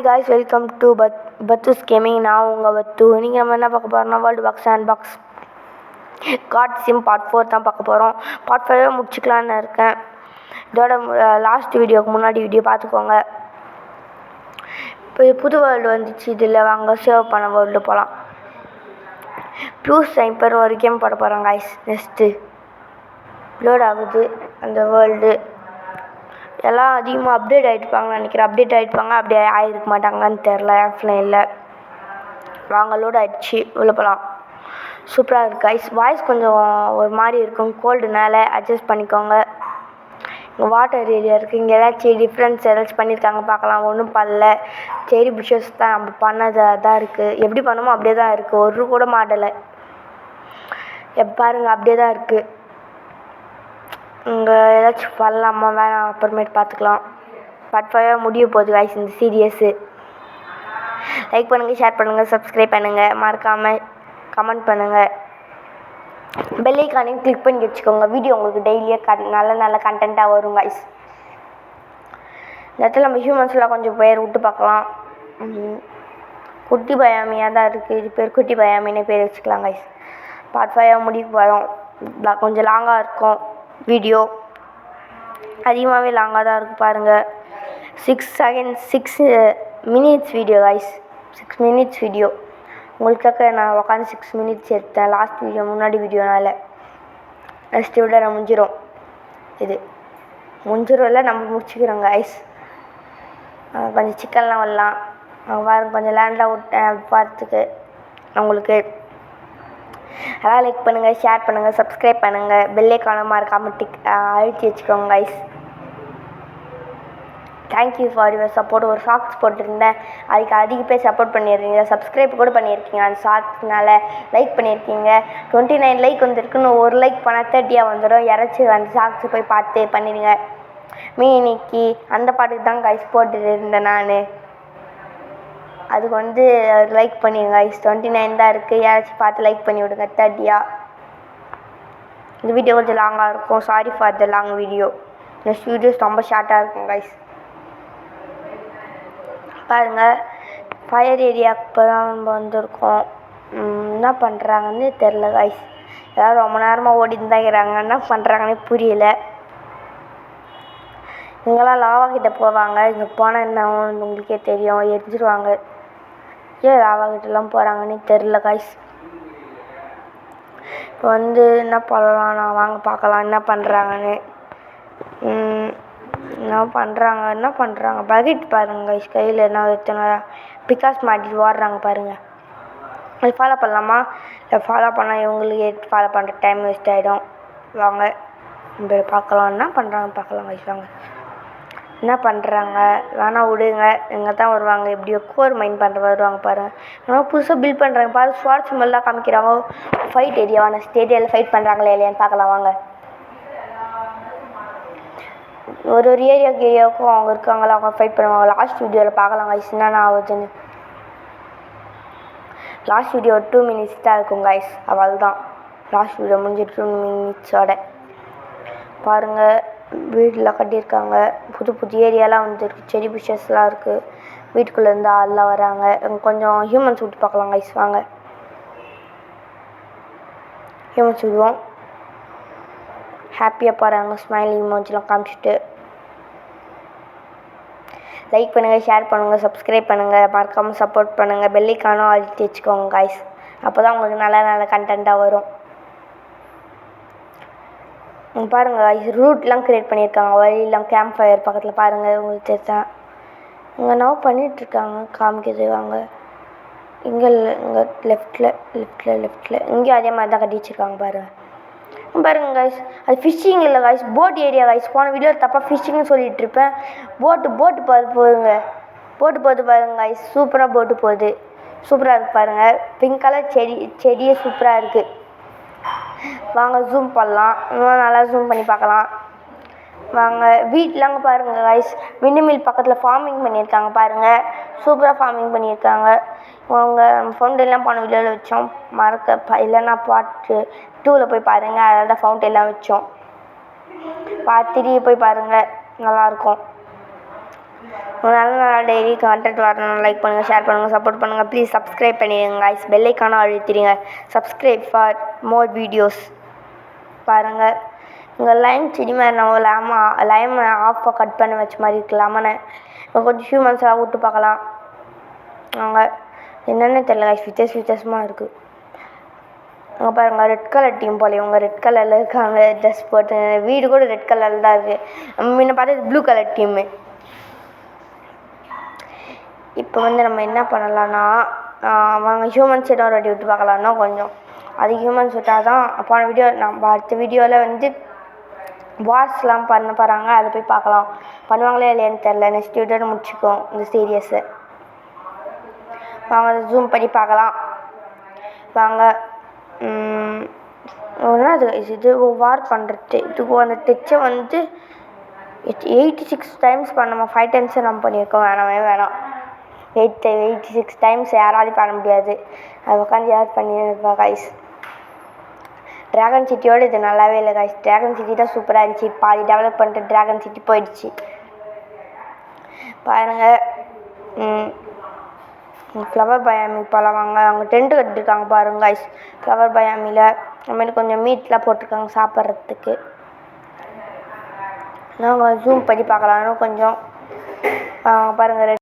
guys, welcome to Bathu's Gaming. நான் உங்கள் பத்து. நீங்கள் நம்ம என்ன பார்க்க போகிறோம்னா world box and box god sim part 4 தான் பார்க்க போகிறோம். பார்ட் 5 முடிச்சுக்கலான்னு இருக்கேன். இதோட லாஸ்ட் வீடியோக்கு முன்னாடி வீடியோ பார்த்துக்கோங்க. இப்போ புது வேர்ல்டு வந்துச்சு, இதில் வாங்க சேவ் பண்ண வேர்ல்டு போகலாம். ப்ளூஸ் சைப்பர் ஒரு கேம் போட போகிறோம் guys. நெக்ஸ்ட்டு லோட் ஆகுது அந்த வேர்ல்டு. எல்லாம் அதிகமாக அப்டேட் ஆகிட்டுப்பாங்கன்னு நினைக்கிறேன். அப்டேட் ஆகிட்டுப்பாங்க, அப்படியே ஆகிருக்க மாட்டாங்கன்னு தெரில. ஆஃப்லைனில் வாங்க லோட் ஆகிடுச்சு, உள்ள போகலாம். சூப்பராக இருக்குது ஐஸ். வாய்ஸ் கொஞ்சம் ஒரு மாதிரி இருக்கும், கோல்டுனால அட்ஜஸ்ட் பண்ணிக்கோங்க. இங்கே வாட்டர் ஏரியா இருக்குது. இங்கே ஏதாச்சும் டிஃப்ரென்ஸ் ஏதாச்சும் பண்ணியிருக்காங்க பார்க்கலாம். ஒன்றும் பண்ணல, செரி புஷஸ் தான் நம்ம பண்ணதாக தான் இருக்குது. எப்படி பண்ணமோ அப்படியே தான் இருக்குது, ஒரு கூட மாடலை பாருங்கள், அப்படியே தான் இருக்குது. இங்கே ஏதாச்சும் பண்ணலாமா வேணாம், அப்புறமேட்டு பார்த்துக்கலாம். பார்ட் 5 முடிய போகுது காய்ஸ் இந்த சீரியஸு. லைக் பண்ணுங்கள், ஷேர் பண்ணுங்கள், சப்ஸ்கிரைப் பண்ணுங்கள், மறக்காமல் கமெண்ட் பண்ணுங்கள். பெல் ஐக்கானையும் கிளிக் பண்ணி வச்சுக்கோங்க. வீடியோ உங்களுக்கு டெய்லியே நல்ல கண்டென்ட்டாக வரும் காய்ஸ். இந்த இடத்துல நம்ம ஹியூமன்ஸ்லாம் கொஞ்சம் பேர் விட்டு பார்க்கலாம். குட்டி பயாமியாக தான் இருக்குது. இது பேர் குட்டி பயாமின்னே பேர் வச்சுக்கலாம் காய்ஸ். பார்ட் 5 முடிக்க வரும். கொஞ்சம் லாங்காக இருக்கும் வீடியோ, அதிகமாகவே லாங்காக தான் இருக்குது பாருங்கள். 6 minutes video guys. 6 minutes video உங்களுக்காக நான் உட்காந்து 6 minutes எடுத்தேன் லாஸ்ட் வீடியோ, முன்னாடி வீடியோனால. நெக்ஸ்ட் விட நான் முடிஞ்சிடும். இது முடிஞ்சிடும் இல்லை, நம்ம முடிச்சுக்கிறோம் காய்ஸ். கொஞ்சம் சிக்கன்லாம் வரலாம் பாருங்க. கொஞ்சம் லேண்டாக விட்டேன் பார்த்துக்கு உங்களுக்கு. அதெல்லாம் லைக் பண்ணுங்கள், ஷேர் பண்ணுங்கள், சப்ஸ்கிரைப் பண்ணுங்கள், பெல் ஐக்கானை மறக்காம அழுத்தி வச்சுக்கோங்க guys. Thank you for your support. ஒரு ஷார்ட்ஸ் போட்டிருந்தேன், அதுக்கு அதிக பேர் சப்போர்ட் பண்ணியிருக்கீங்க, சப்ஸ்கிரைப் கூட பண்ணியிருக்கீங்க. அந்த ஷார்ட்ஸ்னால லைக் பண்ணியிருக்கீங்க. 29 லைக் வந்துருக்குன்னு ஒரு லைக் பண்ணால் 30 வந்துடும். யாராச்சும் அந்த ஷார்ட்ஸ் போய் பார்த்து பண்ணிடுங்க. இன்னைக்கு அந்த பாட்டுக்கு தான் கைஸ் போட்டுட்டு இருந்தேன் நான். அதுக்கு லைக் பண்ணிடுங்க ஐஸ். 29 தான் இருக்குது, யாராச்சும் பார்த்து லைக் பண்ணி விடுங்க 30. இந்த வீடியோ கொஞ்சம் லாங்காக இருக்கும், sorry for the long video. Next videos ரொம்ப ஷார்ட்டாக இருக்கும் கைஸ். பாருங்கள், ஃபயர் ஏரியாவுக்கு இப்போ தான் நம்ம வந்திருக்கோம். என்ன பண்ணுறாங்கன்னு தெரில கைஸ். எல்லோரும் ரொம்ப நேரமாக ஓடிட்டு தான் இருக்கிறாங்க, என்ன பண்ணுறாங்கன்னே புரியல. இங்கெல்லாம் லாவா கிட்டே போவாங்க, இங்கே போனால் என்ன உங்களுக்கே தெரியும், எரிஞ்சிருவாங்க. ஏன் லாவாகிட்டெல்லாம் போகிறாங்கன்னு தெரில காய்ஸ். இப்போ என்ன பண்ணலாம், நான் வாங்க பார்க்கலாம் என்ன பண்ணுறாங்கன்னு. என்ன பண்ணுறாங்க பக்கெட் பாருங்கள் கைஸ். கையில் என்ன எத்தனை பிகாஸ் மாட்டிட்டு ஓடுறாங்க பாருங்கள். அது ஃபாலோ பண்ணலாமா? இல்லை ஃபாலோ பண்ணால் இவங்களுக்கு ஃபாலோ பண்ணுற டைம் வேஸ்ட் ஆகிடும். வாங்க நம்ம பார்க்கலாம் என்ன பண்ணுறாங்கன்னு பார்க்கலாம் கைஸ். வாங்க என்ன பண்ணுறாங்க வேணா விடுங்க. எங்கே தான் வருவாங்க, எப்படியோ கோர் மைண்ட் பண்ணுற வருவாங்க பாருங்கள். ஆனால் புதுசாக பில்ட் பண்ணுறாங்க பாருங்கள். ஸ்வாட் சிம்பல்லாம் காமிக்கிறாங்க. ஃபைட் ஏரியாவான ஸ்டேடியாவில் ஃபைட் பண்ணுறாங்களே இல்லையான்னு பார்க்கலாம் வாங்க. ஒரு ஏரியாவுக்கும் அவங்க இருக்காங்களா, அவங்க ஃபைட் பண்ணுவாங்க. லாஸ்ட் வீடியோவில் பார்க்கலாம் கைஸ் என்னென்ன ஆகுதுன்னு. லாஸ்ட் வீடியோ 2 minutes தான் இருக்கும் கைஸ். அவள் தான் லாஸ்ட் வீடியோ முடிஞ்சு 2 minutes பாருங்கள். வீடெலாம் கட்டியிருக்காங்க, புது ஏரியாலாம் வந்துருக்கு, செடி புஷஸ்லாம் இருக்குது. வீட்டுக்குள்ளேருந்து ஆள்லாம் வராங்க. கொஞ்சம் ஹியூமன்ஸ் விட்டு பார்க்கலாம் கைஸ். வாங்க ஹியூமன்ஸ் விடுவோம். ஹாப்பியாக போகிறாங்க, ஸ்மைலி இமோஜிலாம் காமிச்சிட்டு. லைக் பண்ணுங்கள், ஷேர் பண்ணுங்கள், சப்ஸ்கிரைப் பண்ணுங்கள், மறக்காமல் சப்போர்ட் பண்ணுங்கள். பெல் ஐக்கானும் அழுத்தி வச்சுக்கோங்க கைஸ். அப்போ தான் உங்களுக்கு நல்ல கண்டென்ட்டாக வரும். பாருங்கள் ரூட்லாம் க்ரியேட் பண்ணியிருக்காங்க, வழியெல்லாம் கேம்ப் ஃபயர் பக்கத்தில் பாருங்கள். உங்களுக்கு தெரிஞ்சா இங்கே நான் பண்ணிகிட்ருக்காங்க காமிக்கிறது. வாங்க இங்கே இங்கே லெஃப்டில் இங்கேயும் அதே மாதிரி தான் கட்டி வச்சுருக்காங்க பாருங்கள் கைஸ். அது ஃபிஷ்ஷிங் இல்லை கைஸ், போட் ஏரியா கைஸ். போன வீடியோ தப்பாக ஃபிஷ்ஷிங்னு சொல்லிகிட்ருப்பேன். போட்டு போகுதுங்க, போட்டு போகுது பாருங்கள் கைஸ். சூப்பராக போட்டு போகுது, சூப்பராக இருக்குது பாருங்கள். பிங்க் கலர் செடியே சூப்பராக இருக்குது. வாங்க ஜூம் பண்ணலாம், இன்னும் நல்லா ஜூம் பண்ணி பார்க்கலாம். வாங்க வீட்டிலாங்க பாருங்கள் கைஸ். விண்டுமில் பக்கத்தில் ஃபார்மிங் பண்ணியிருக்காங்க பாருங்கள், சூப்பராக ஃபார்மிங் பண்ணியிருக்காங்க. அவங்க ஃபவுண்டெல்லாம் போன வீடியோவில் வச்சோம், இல்லைன்னா பார்ட் 2ல் போய் பாருங்கள். அதில் தான் ஃபவுண்டெல்லாம் வச்சோம். பார்ட் 3 போய் பாருங்கள், நல்லாயிருக்கும். நல்ல நல்லா டெய்லி கான்டென்ட் வரணும். லைக் பண்ணுங்கள், ஷேர் பண்ணுங்கள், சப்போர்ட் பண்ணுங்கள். ப்ளீஸ் சப்ஸ்கிரைப் பண்ணிடுங்க கைஸ். பெல் ஐக்கானை அழுத்திடுங்க. Subscribe for more videos. பாருங்கள், இங்கே லைம் செடி மாதிரி நம்ம லைம் ஆஃபாக கட் பண்ணி வச்ச மாதிரி இருக்குது லெமனை. கொஞ்சம் ஹியூமன்ஸாக விட்டு பார்க்கலாம். அங்கே என்னென்னு தெரியல கைஸ், வித்தியாசமாக இருக்குது. அங்கே பாருங்கள், ரெட் கலர் டீம் போல. இவங்க ரெட் கலரில் இருக்காங்க ட்ரெஸ் போட்டு. வீடு கூட ரெட் கலரில் தான் இருக்குது. முன்ன பார்த்தா ப்ளூ கலர் டீமு. இப்போ நம்ம என்ன பண்ணலான்னா, அவங்க ஹியூமன்ஸ் இடம் ரெடி விட்டு பார்க்கலான்னா கொஞ்சம் அது ஹியூமன்ஸ் விட்டால் தான் போன வீடியோ நம்ம அடுத்த வீடியோவில் வார்ஸ்லாம் பண்ண போகிறாங்க. அதை போய் பார்க்கலாம். பண்ணுவாங்களே இல்லையான்னு தெரில. நெக்ஸ்ட் வீடியோவில் முடிச்சுக்கோம் இந்த சீரியஸை. வாங்க ஜூம் பண்ணி பார்க்கலாம். வாங்க அது இது வார் பண்ணுறது. இதுக்கு அந்த டச்சை 86 டைம்ஸ் பண்ணோமா. 5 டைம்ஸை நம்ம பண்ணியிருக்கோம். வேணாம் 86 டைம்ஸ் யாராலையும் பண்ண முடியாது. அது உட்காந்து யார் பண்ணியிருப்பா கைஸ். ட்ராகன் சிட்டியோடு இது நல்லாவே இல்லை கைஸ். ட்ராகன் சிட்டி தான் சூப்பராக இருந்துச்சு. பாதி டெவலப் பண்ணிட்டு ட்ராகன் சிட்டி போயிடுச்சு. பாருங்கள், ஃப்ளவர் பயாமி போகலாம். வாங்க, அவங்க டென்ட்டு கட்டிருக்காங்க பாருங்க கைஸ். ஃப்ளவர் பயாமியில் அதுமாதிரி கொஞ்சம் மீட்லாம் போட்டிருக்காங்க சாப்பிட்றதுக்கு. நாங்கள் ஜூம் பண்ணி பார்க்கலாம். கொஞ்சம் பாருங்கள்.